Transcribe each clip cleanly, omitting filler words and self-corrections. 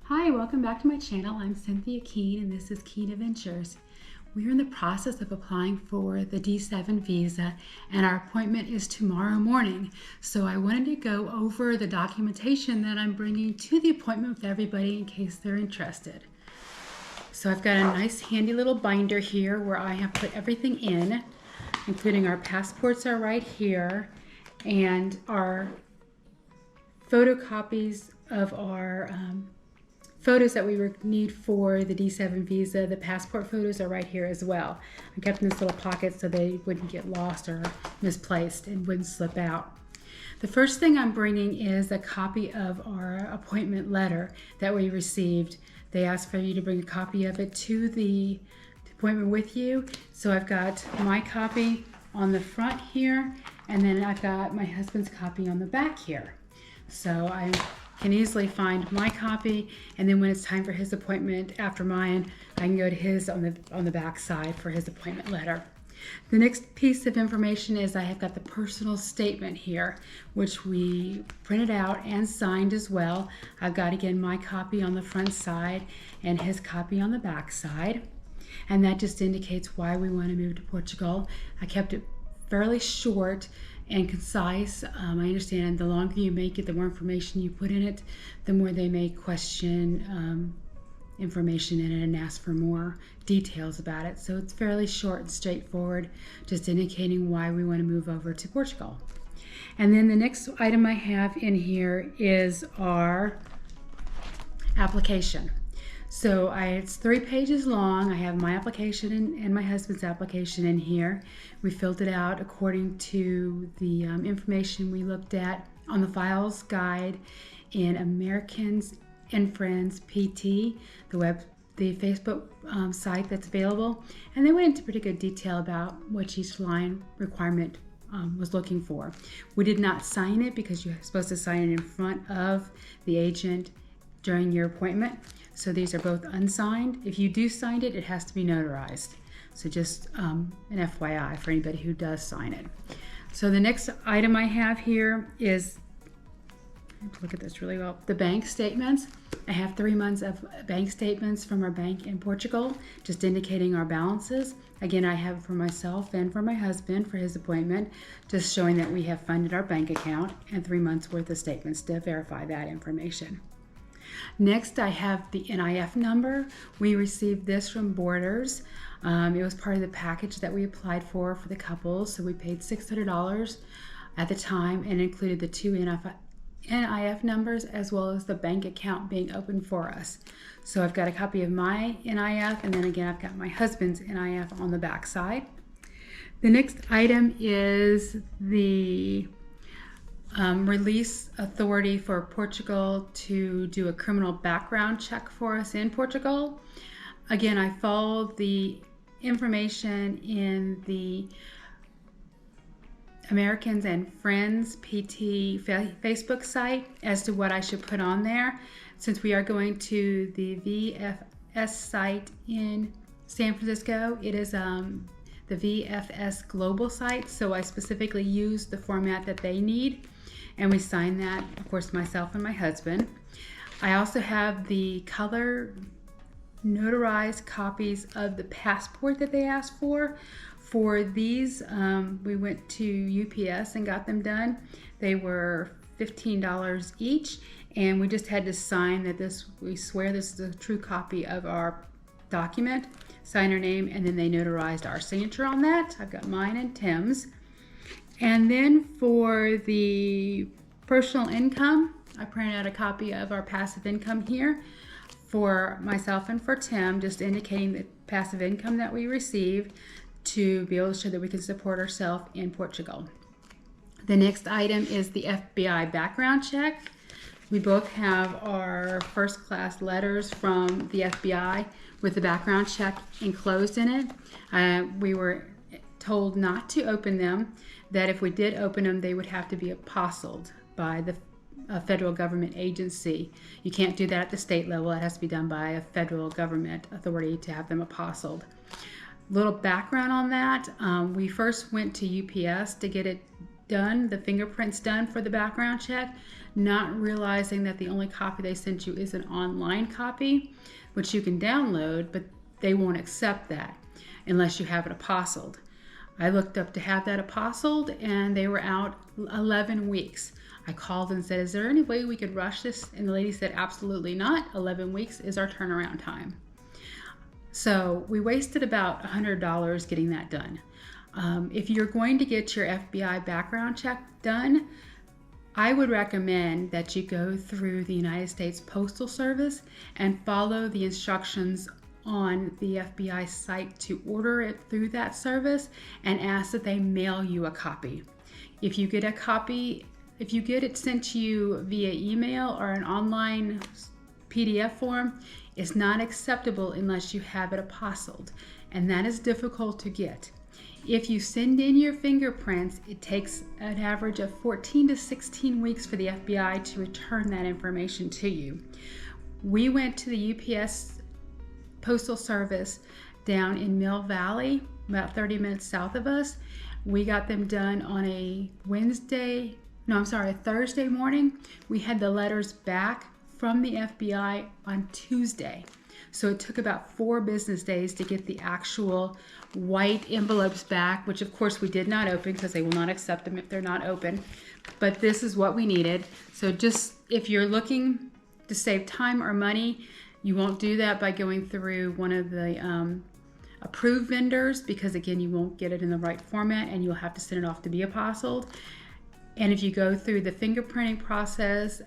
Hi, welcome back to my channel. I'm Cynthia Keene and this is Keene Adventures. We're in the process of applying for the D7 visa and our appointment is tomorrow morning. So I wanted to go over the documentation that I'm bringing to the appointment with everybody in case they're interested. So I've got a nice handy little binder here where I have put everything in, including our passports are right here and our photocopies of our photos that we would need for the D7 visa. The passport photos are right here as well. I kept in this little pocket so they wouldn't get lost or misplaced and wouldn't slip out. The first thing I'm bringing is a copy of our appointment letter that we received. They asked for you to bring a copy of it to the appointment with you. So I've got my copy on the front here, and then I've got my husband's copy on the back here. So I can easily find my copy, and then when it's time for his appointment after mine, I can go to his on the back side for his appointment letter. The next piece of information is I have got the personal statement here, which we printed out and signed as well. I've got again my copy on the front side and his copy on the back side, and that just indicates why we want to move to Portugal. I kept it fairly short and concise. I understand the longer you make it, the more information you put in it, the more they may question information in it and ask for more details about it. So it's fairly short and straightforward, just indicating why we want to move over to Portugal. And then the next item I have in here is our application. So it's 3 pages long. I have my application and my husband's application in here. We filled it out according to the information we looked at on the files guide in Americans and Friends PT, the Facebook site that's available. And they went into pretty good detail about what each line requirement was looking for. We did not sign it because you're supposed to sign it in front of the agent during your appointment. So these are both unsigned. If you do sign it, it has to be notarized. So just an FYI for anybody who does sign it. So the next item I have here is, look at this really well, the bank statements. I have 3 months of bank statements from our bank in Portugal, just indicating our balances. Again, I have for myself and for my husband for his appointment, just showing that we have funded our bank account, and 3 months worth of statements to verify that information. Next, I have the NIF number. We received this from Borders. It was part of the package that we applied for the couples, so we paid $600 at the time and included the 2 NIF numbers as well as the bank account being open for us. So I've got a copy of my NIF, and then again I've got my husband's NIF on the back side. The next item is the release authority for Portugal to do a criminal background check for us in Portugal. Again, I followed the information in the Americans and Friends PT Facebook site as to what I should put on there. Since we are going to the VFS site in San Francisco, it is the VFS global site, so I specifically used the format that they need. And we signed that, of course, myself and my husband. I also have the color notarized copies of the passport that they asked for. For these, we went to UPS and got them done. They were $15 each, and we just had to sign that we swear this is a true copy of our document, sign our name, and then they notarized our signature on that. I've got mine and Tim's. And then for the personal income, I printed out a copy of our passive income here for myself and for Tim, just indicating the passive income that we received to be able to show that we can support ourselves in Portugal. The next item is the FBI background check. We both have our first class letters from the FBI with the background check enclosed in it. We were told not to open them, that if we did open them, they would have to be apostilled by the federal government agency. You can't do that at the state level. It has to be done by a federal government authority to have them apostilled. Little background on that, we first went to UPS to get it done, the fingerprints done for the background check. not realizing that the only copy they sent you is an online copy, which you can download, but they won't accept that unless you have it apostilled. I looked up to have that apostilled, and they were out 11 weeks. I called and said, is there any way we could rush this? And the lady said, absolutely not. 11 weeks is our turnaround time. So we wasted about $100 getting that done. If you're going to get your FBI background check done, I would recommend that you go through the United States Postal Service and follow the instructions on the FBI site to order it through that service, and ask that they mail you a copy. If you get a copy, if you get it sent to you via email or an online PDF form, it's not acceptable unless you have it apostilled, and that is difficult to get. If you send in your fingerprints, it takes an average of 14 to 16 weeks for the FBI to return that information to you. We went to the UPS Postal Service down in Mill Valley, about 30 minutes south of us. We got them done on a Thursday morning. We had the letters back from the FBI on Tuesday. So it took about 4 business days to get the actual white envelopes back, which of course we did not open because they will not accept them if they're not open. But this is what we needed. So just if you're looking to save time or money, you won't do that by going through one of the approved vendors, because again, you won't get it in the right format and you'll have to send it off to be apostilled. And if you go through the fingerprinting process,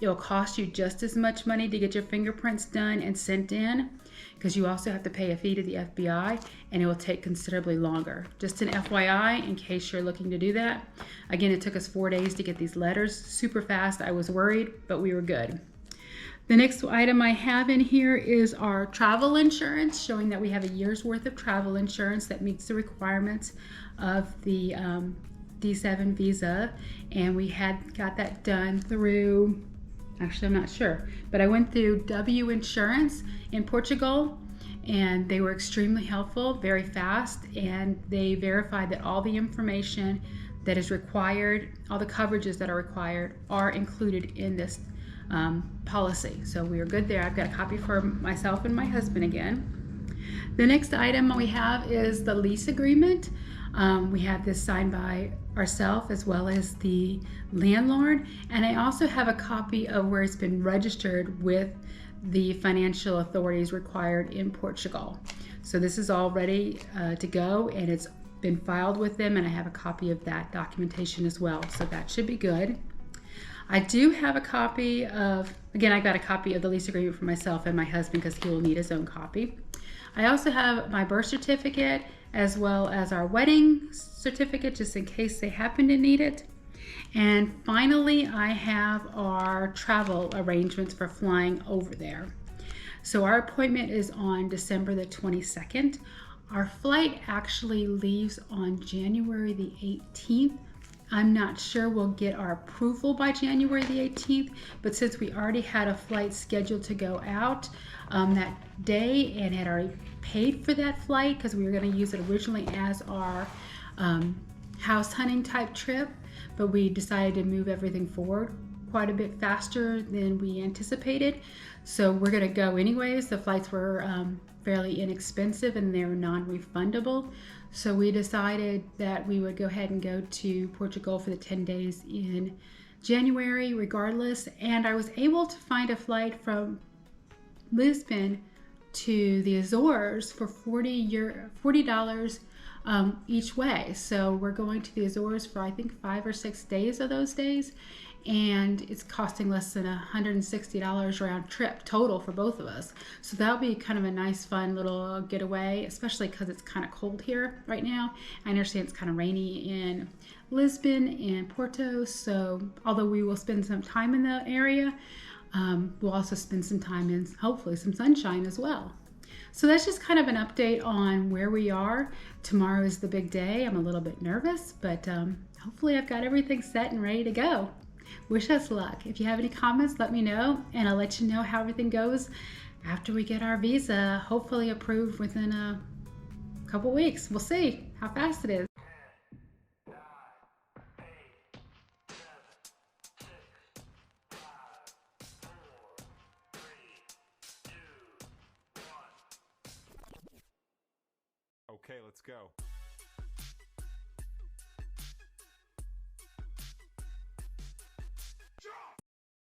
it'll cost you just as much money to get your fingerprints done and sent in, because you also have to pay a fee to the FBI, and it will take considerably longer. Just an FYI, in case you're looking to do that. Again, it took us 4 days to get these letters, super fast. I was worried, but we were good. The next item I have in here is our travel insurance, showing that we have a year's worth of travel insurance that meets the requirements of the D7 visa. And we had got that done through, actually I'm not sure, but I went through W Insurance in Portugal, and they were extremely helpful, very fast, and they verified that all the information that is required, all the coverages that are required, are included in this policy. So we are good there. I've got a copy for myself and my husband again. The next item we have is the lease agreement. We have this signed by ourselves as well as the landlord, and I also have a copy of where it's been registered with the financial authorities required in Portugal. So this is all ready to go, and it's been filed with them, and I have a copy of that documentation as well, so that should be good. I do have a copy of, again, I got a copy of the lease agreement for myself and my husband because he will need his own copy. I also have my birth certificate as well as our wedding certificate, just in case they happen to need it. And finally, I have our travel arrangements for flying over there. So our appointment is on December the 22nd. Our flight actually leaves on January the 18th. I'm not sure we'll get our approval by January the 18th, but since we already had a flight scheduled to go out that day and had already paid for that flight, because we were going to use it originally as our house hunting type trip, but we decided to move everything forward quite a bit faster than we anticipated. So we're going to go anyways. The flights were fairly inexpensive and they're non-refundable. So we decided that we would go ahead and go to Portugal for the 10 days in January regardless. And I was able to find a flight from Lisbon to the Azores for $40 each way. So we're going to the Azores for I think 5 or 6 days of those days, and it's costing less than $160 round trip total for both of us. So that'll be kind of a nice fun little getaway, especially because it's kind of cold here right now. I understand it's kind of rainy in Lisbon and Porto, so although we will spend some time in the area, we'll also spend some time in hopefully some sunshine as well. So that's just kind of an update on where we are. Tomorrow is the big day. I'm a little bit nervous, but hopefully I've got everything set and ready to go. Wish us luck. If you have any comments, let me know, and I'll let you know how everything goes after we get our visa, hopefully approved within a couple weeks. We'll see how fast it is. Okay, let's go.